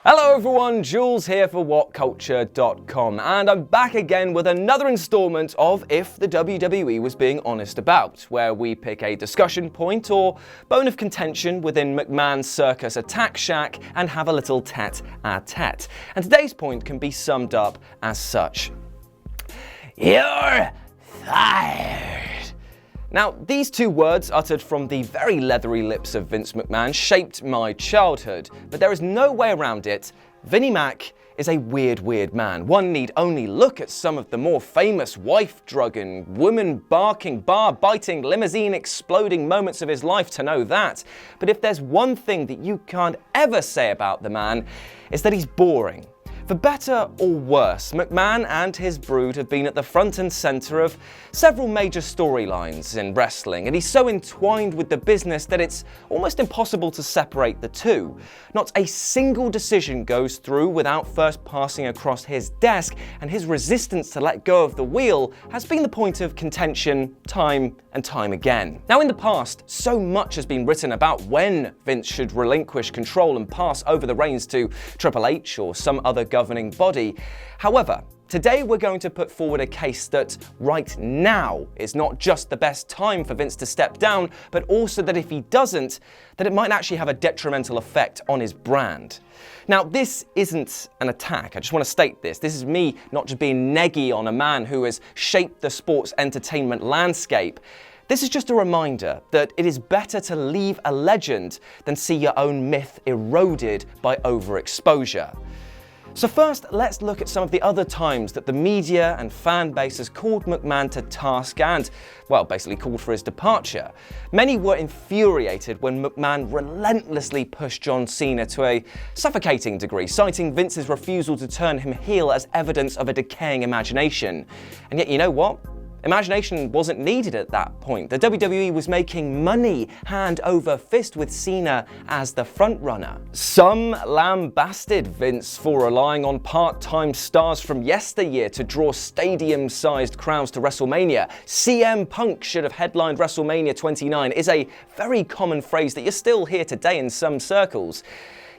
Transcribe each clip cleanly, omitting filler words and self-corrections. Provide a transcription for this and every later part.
Hello everyone, Jules here for WhatCulture.com, and I'm back again with another installment of If the WWE Was Being Honest About, where we pick a discussion point or bone of contention within McMahon's circus attack shack and have a little tete-a-tete. And today's point can be summed up as such. You're fired. Now, these two words uttered from the very leathery lips of Vince McMahon shaped my childhood, but there is no way around it. Vinnie Mac is a weird man. One need only look at some of the more famous wife-drugging, woman-barking, bar-biting, limousine-exploding moments of his life to know that. But if there's one thing that you can't ever say about the man, it's that he's boring. For better or worse, McMahon and his brood have been at the front and center of several major storylines in wrestling, and he's so entwined with the business that it's almost impossible to separate the two. Not a single decision goes through without first passing across his desk, and his resistance to let go of the wheel has been the point of contention time and time again. Now, in the past, so much has been written about when Vince should relinquish control and pass over the reins to Triple H or some other governing body. However, today we're going to put forward a case that right now is not just the best time for Vince to step down, but also that if he doesn't, that it might actually have a detrimental effect on his brand. Now, this isn't an attack. I just want to state this. This is me not just being neggy on a man who has shaped the sports entertainment landscape. This is just a reminder that it is better to leave a legend than see your own myth eroded by overexposure. So first, let's look at some of the other times that the media and fan base has called McMahon to task and, well, basically called for his departure. Many were infuriated when McMahon relentlessly pushed John Cena to a suffocating degree, citing Vince's refusal to turn him heel as evidence of a decaying imagination. And yet, you know what? Imagination wasn't needed at that point. The WWE was making money hand over fist with Cena as the frontrunner. Some lambasted Vince for relying on part-time stars from yesteryear to draw stadium-sized crowds to WrestleMania. CM Punk should have headlined WrestleMania 29 is a very common phrase that you still hear today in some circles.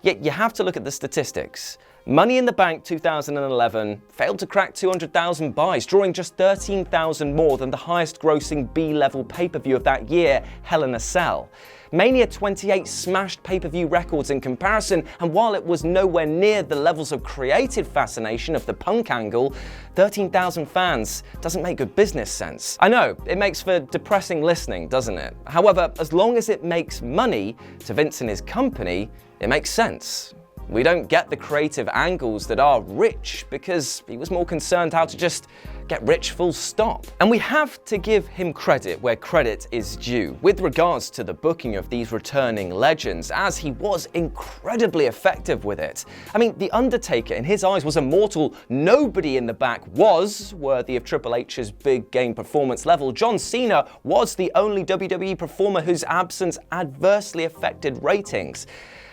Yet you have to look at the statistics. Money in the Bank 2011 failed to crack 200,000 buys, drawing just 13,000 more than the highest grossing B-level pay-per-view of that year, Hell in a Cell. Mania 28 smashed pay-per-view records in comparison, and while it was nowhere near the levels of creative fascination of the Punk angle, 13,000 fans doesn't make good business sense. I know, it makes for depressing listening, doesn't it? However, as long as it makes money to Vince and his company, it makes sense. We don't get the creative angles that are rich because he was more concerned how to just get rich full stop. And we have to give him credit where credit is due with regards to the booking of these returning legends, as he was incredibly effective with it. I mean, The Undertaker in his eyes was immortal. Nobody in the back was worthy of Triple H's big game performance level. John Cena was the only WWE performer whose absence adversely affected ratings.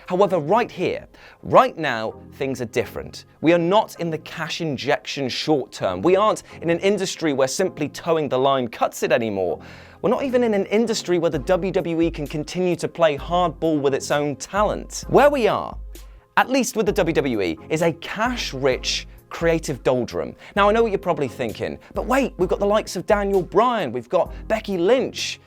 However, right here, right now, things are different. We are not in the cash injection short term. We aren't in an industry where simply towing the line cuts it anymore. We're not even in an industry where the WWE can continue to play hardball with its own talent. Where we are, at least with the WWE, is a cash-rich, creative doldrum. Now, I know what you're probably thinking, but wait, we've got the likes of Daniel Bryan, we've got Becky Lynch.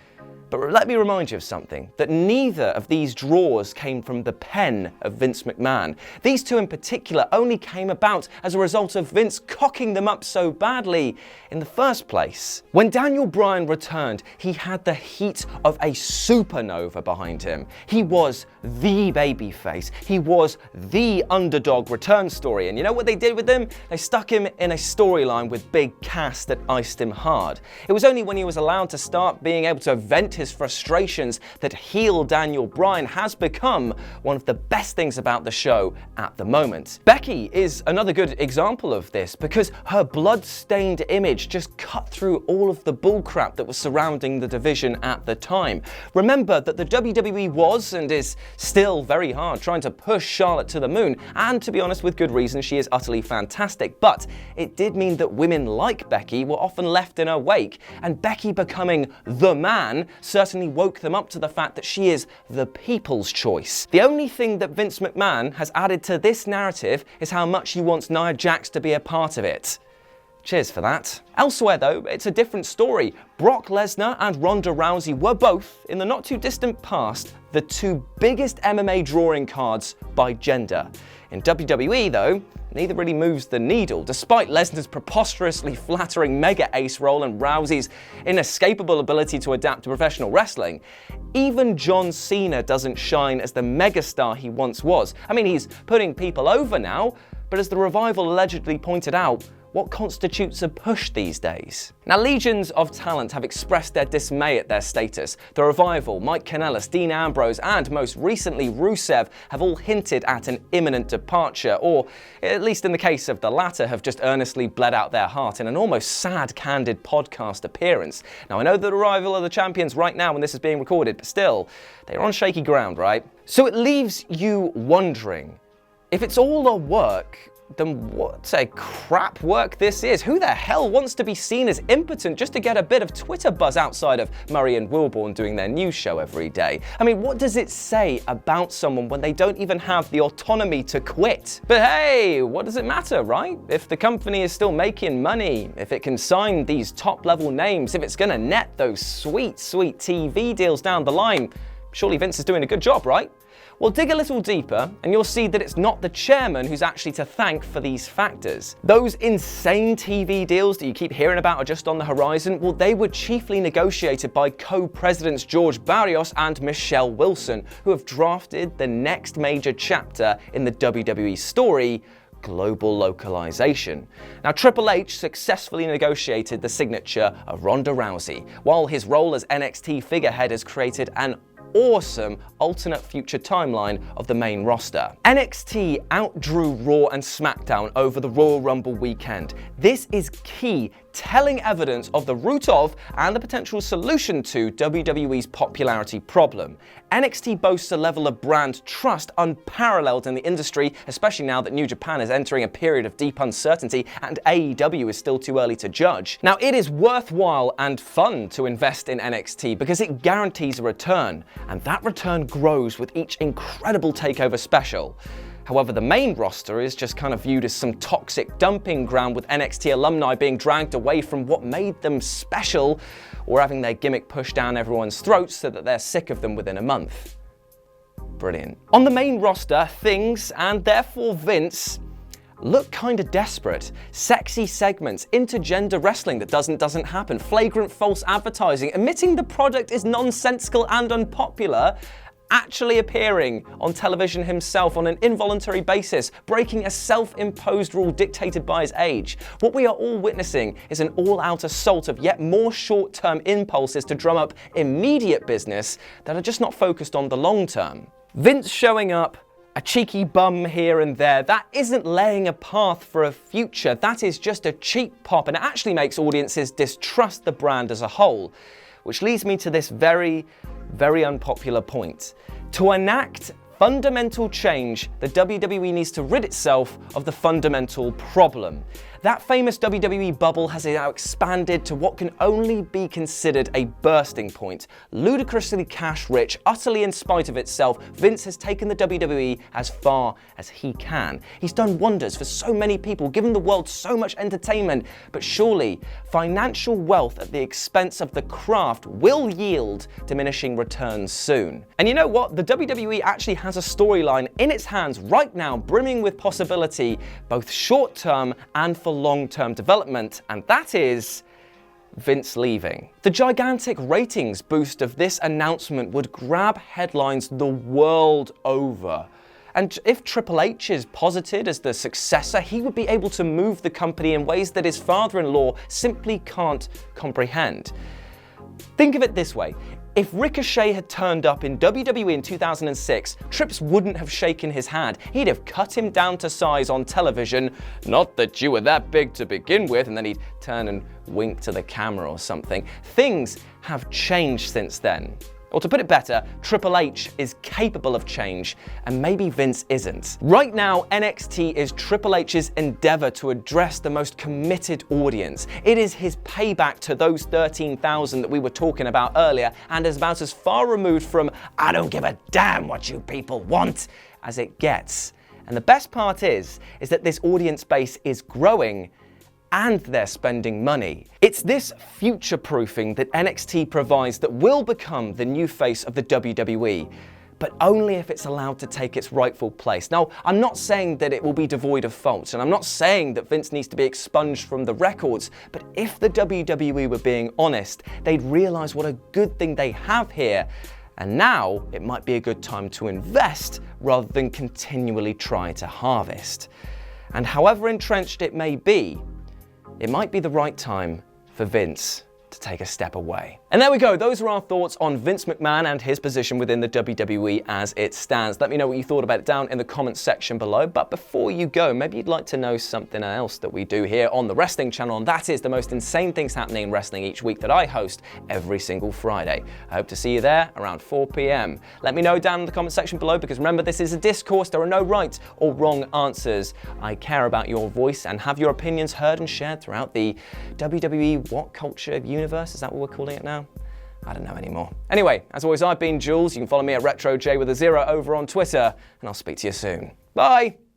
But let me remind you of something, that neither of these draws came from the pen of Vince McMahon. These two in particular only came about as a result of Vince cocking them up so badly in the first place. When Daniel Bryan returned, he had the heat of a supernova behind him. He was the babyface. He was the underdog return story. And you know what they did with him? They stuck him in a storyline with Big Cass that iced him hard. It was only when he was allowed to start being able to vent his frustrations that heel Daniel Bryan has become one of the best things about the show at the moment. Becky is another good example of this because her blood-stained image just cut through all of the bullcrap that was surrounding the division at the time. Remember that the WWE was and is still very hard trying to push Charlotte to the moon, and to be honest, with good reason, she is utterly fantastic, but it did mean that women like Becky were often left in her wake, and Becky becoming the man certainly woke them up to the fact that she is the people's choice. The only thing that Vince McMahon has added to this narrative is how much he wants Nia Jax to be a part of it. Cheers for that. Elsewhere though, it's a different story. Brock Lesnar and Ronda Rousey were both, in the not too distant past, the two biggest MMA drawing cards by gender. In WWE though, neither really moves the needle, despite Lesnar's preposterously flattering mega ace role and Rousey's inescapable ability to adapt to professional wrestling. Even John Cena doesn't shine as the megastar he once was. I mean, he's putting people over now, but as the Revival allegedly pointed out, what constitutes a push these days? Now, legions of talent have expressed their dismay at their status. The Revival, Mike Kanellis, Dean Ambrose, and most recently Rusev have all hinted at an imminent departure, or at least in the case of the latter, have just earnestly bled out their heart in an almost sad, candid podcast appearance. Now, I know the Revival are the champions right now when this is being recorded, but still, they're on shaky ground, right? So it leaves you wondering, if it's all a work, then what a crap work this is. Who the hell wants to be seen as impotent just to get a bit of Twitter buzz outside of Murray and Wilborn doing their news show every day? I mean, what does it say about someone when they don't even have the autonomy to quit? But hey, what does it matter, right? If the company is still making money, if it can sign these top-level names, if it's gonna net those sweet, sweet TV deals down the line, surely Vince is doing a good job, right? Well, dig a little deeper and you'll see that it's not the chairman who's actually to thank for these factors. Those insane TV deals that you keep hearing about are just on the horizon, well, they were chiefly negotiated by co-presidents George Barrios and Michelle Wilson, who have drafted the next major chapter in the WWE story, global localization. Now, Triple H successfully negotiated the signature of Ronda Rousey, while his role as NXT figurehead has created an awesome alternate future timeline of the main roster. NXT outdrew Raw and SmackDown over the Royal Rumble weekend. This is key, telling evidence of the root of and the potential solution to WWE's popularity problem. NXT boasts a level of brand trust unparalleled in the industry, especially now that New Japan is entering a period of deep uncertainty and AEW is still too early to judge. Now, it is worthwhile and fun to invest in NXT because it guarantees a return, and that return grows with each incredible takeover special. However, the main roster is just kind of viewed as some toxic dumping ground, with NXT alumni being dragged away from what made them special, or having their gimmick pushed down everyone's throats so that they're sick of them within a month. Brilliant. On the main roster, things, and therefore Vince, look kinda desperate. Sexy segments, intergender wrestling that doesn't happen, flagrant false advertising, admitting the product is nonsensical and unpopular, actually appearing on television himself on an involuntary basis, breaking a self-imposed rule dictated by his age. What we are all witnessing is an all-out assault of yet more short-term impulses to drum up immediate business that are just not focused on the long term. Vince showing up, a cheeky bum here and there, that isn't laying a path for a future, that is just a cheap pop, and it actually makes audiences distrust the brand as a whole. Which leads me to this very, very unpopular point. To enact fundamental change, the WWE needs to rid itself of the fundamental problem. That famous WWE bubble has now expanded to what can only be considered a bursting point. Ludicrously cash-rich, utterly in spite of itself, Vince has taken the WWE as far as he can. He's done wonders for so many people, given the world so much entertainment, but surely financial wealth at the expense of the craft will yield diminishing returns soon. And you know what? The WWE actually has a storyline in its hands right now, brimming with possibility, both short-term and for long-term development, and that is Vince leaving. The gigantic ratings boost of this announcement would grab headlines the world over. And if Triple H is posited as the successor, he would be able to move the company in ways that his father-in-law simply can't comprehend. Think of it this way. If Ricochet had turned up in WWE in 2006, Trips wouldn't have shaken his hand. He'd have cut him down to size on television. Not that you were that big to begin with, and then he'd turn and wink to the camera or something. Things have changed since then. Or to put it better, Triple H is capable of change, and maybe Vince isn't. Right now, NXT is Triple H's endeavor to address the most committed audience. It is his payback to those 13,000 that we were talking about earlier, and is about as far removed from "I don't give a damn what you people want" as it gets. And the best part is that this audience base is growing, and they're spending money. It's this future-proofing that NXT provides that will become the new face of the WWE, but only if it's allowed to take its rightful place. Now, I'm not saying that it will be devoid of faults, and I'm not saying that Vince needs to be expunged from the records, but if the WWE were being honest, they'd realize what a good thing they have here, and now it might be a good time to invest rather than continually try to harvest. And however entrenched it may be, it might be the right time for Vince to take a step away. And there we go, those are our thoughts on Vince McMahon and his position within the WWE as it stands. Let me know what you thought about it down in the comments section below. But before you go, maybe you'd like to know something else that we do here on the Wrestling Channel, and that is the most insane things happening in wrestling each week that I host every single Friday. I hope to see you there around 4 p.m. Let me know down in the comments section below, because remember, this is a discourse. There are no right or wrong answers. I care about your voice and have your opinions heard and shared throughout the WWE WhatCulture universe. Is that what we're calling it now? I don't know anymore. Anyway, as always, I've been Jules. You can follow me at RetroJ with a 0 over on Twitter, and I'll speak to you soon. Bye!